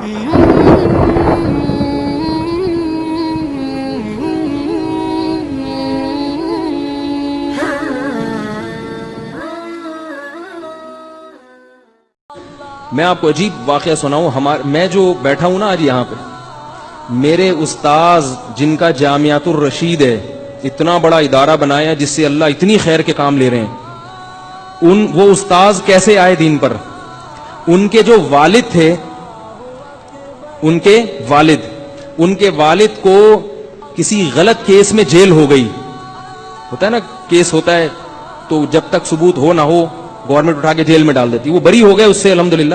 میں آپ کو عجیب واقعہ سناؤں. میں جو بیٹھا ہوں نا آج یہاں پہ, میرے استاذ جن کا جامعۃ الرشید ہے, اتنا بڑا ادارہ بنایا جس سے اللہ اتنی خیر کے کام لے رہے ہیں, وہ استاذ کیسے آئے دین پر؟ ان کے جو والد تھے, ان کے والد کو کسی غلط کیس میں جیل ہو گئی. ہوتا ہے نا, کیس ہوتا ہے تو جب تک ثبوت ہو نہ ہو گورنمنٹ اٹھا کے جیل میں ڈال دیتی. وہ بری ہو گئے اس سے الحمدللہ,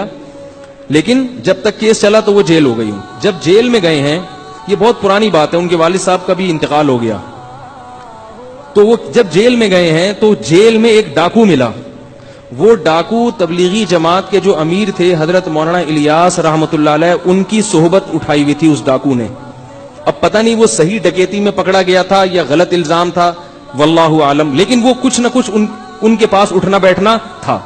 لیکن جب تک کیس چلا تو وہ جیل ہو گئی. جب جیل میں گئے ہیں, یہ بہت پرانی بات ہے, ان کے والد صاحب کا بھی انتقال ہو گیا, تو وہ جب جیل میں گئے ہیں تو جیل میں ایک ڈاکو ملا. وہ ڈاکو تبلیغی جماعت کے جو امیر تھے حضرت مولانا الیاس رحمۃ اللہ علیہ, ان کی صحبت اٹھائی ہوئی تھی اس ڈاکو نے. اب پتہ نہیں وہ صحیح ڈکیتی میں پکڑا گیا تھا یا غلط الزام تھا, واللہ عالم, لیکن وہ کچھ نہ کچھ ان کے پاس اٹھنا بیٹھنا تھا.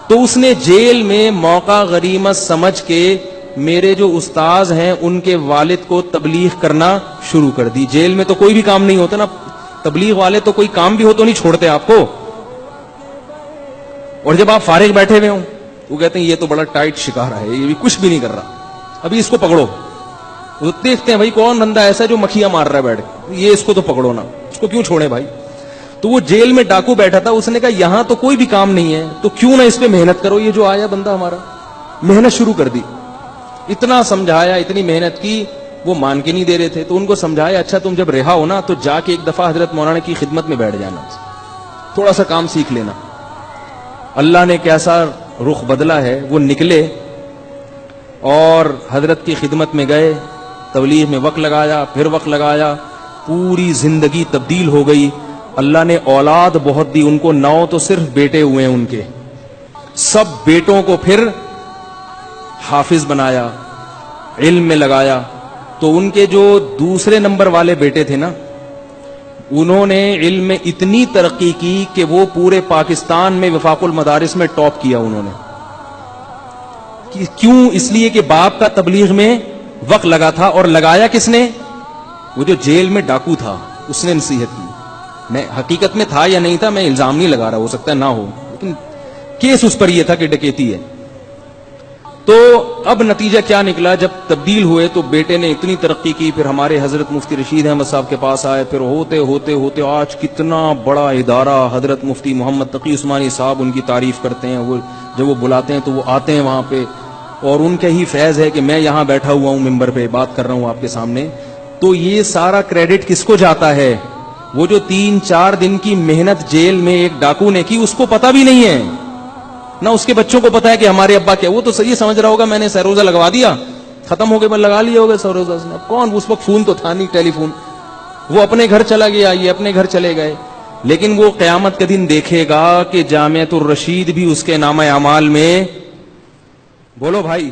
تو اس نے جیل میں موقع غنیمت سمجھ کے میرے جو استاذ ہیں ان کے والد کو تبلیغ کرنا شروع کر دی. جیل میں تو کوئی بھی کام نہیں ہوتا نا, تبلیغ والے تو کوئی کام بھی ہو تو نہیں چھوڑتے آپ کو, اور جب آپ فارغ بیٹھے ہوئے ہوں وہ کہتے ہیں یہ تو بڑا ٹائٹ شکار ہے, یہ بھی کچھ بھی نہیں کر رہا, ابھی اس کو پکڑو. وہ دیکھتے ہیں بھائی کون بندہ ایسا جو مکھیاں مار رہا ہے بیٹھ کے, یہ اس کو تو پکڑو نا, اس کو کیوں چھوڑے بھائی. تو وہ جیل میں ڈاکو بیٹھا تھا, اس نے کہا یہاں تو کوئی بھی کام نہیں ہے تو کیوں نہ اس پہ محنت کرو. یہ جو آیا بندہ ہمارا, محنت شروع کر دی. اتنا سمجھایا, اتنی محنت کی, وہ مان کے نہیں دے رہے تھے. تو ان کو سمجھایا اچھا تم جب رہا ہو نا تو جا کے ایک دفعہ حضرت مولانا کی خدمت میں بیٹھ جانا, تھوڑا سا کام سیکھ لینا. اللہ نے کیسا رخ بدلا ہے. وہ نکلے اور حضرت کی خدمت میں گئے, تبلیغ میں وقت لگایا, پھر وقت لگایا, پوری زندگی تبدیل ہو گئی. اللہ نے اولاد بہت دی ان کو, 9 تو صرف بیٹے ہوئے ہیں ان کے. سب بیٹوں کو پھر حافظ بنایا, علم میں لگایا. تو ان کے جو دوسرے نمبر والے بیٹے تھے نا, انہوں نے علم میں اتنی ترقی کی کہ وہ پورے پاکستان میں وفاق المدارس میں ٹاپ کیا انہوں نے. کیوں؟ اس لیے کہ باپ کا تبلیغ میں وقت لگا تھا. اور لگایا کس نے؟ وہ جو جیل میں ڈاکو تھا اس نے نصیحت کی. میں حقیقت میں تھا یا نہیں تھا میں الزام نہیں لگا رہا, ہو سکتا ہے نہ ہو, لیکن کیس اس پر یہ تھا کہ ڈکیتی ہے. تو اب نتیجہ کیا نکلا؟ جب تبدیل ہوئے تو بیٹے نے اتنی ترقی کی, پھر ہمارے حضرت مفتی رشید احمد صاحب کے پاس آئے, پھر ہوتے ہوتے ہوتے آج کتنا بڑا ادارہ. حضرت مفتی محمد تقی عثمانی صاحب ان کی تعریف کرتے ہیں, وہ جب وہ بلاتے ہیں تو وہ آتے ہیں وہاں پہ, اور ان کا ہی فیض ہے کہ میں یہاں بیٹھا ہوا ہوں ممبر پہ بات کر رہا ہوں آپ کے سامنے. تو یہ سارا کریڈٹ کس کو جاتا ہے؟ وہ جو 3-4 دن کی محنت جیل میں ایک ڈاکو نے کی, اس کو پتا بھی نہیں ہے, نہ اس کے بچوں کو پتا ہے کہ ہمارے ابا کیا. وہ تو صحیح سمجھ رہا ہوگا میں نے سروزہ لگوا دیا, ختم ہو گئے, لگا لیا ہوگا سروزہ. کون اس وقت فون تو تھا نہیں, ٹیلی فون. وہ اپنے گھر چلا گیا, یہ اپنے گھر چلے گئے. لیکن وہ قیامت کے دن دیکھے گا کہ جامعۃ الرشید بھی اس کے نامہ اعمال میں, بولو بھائی,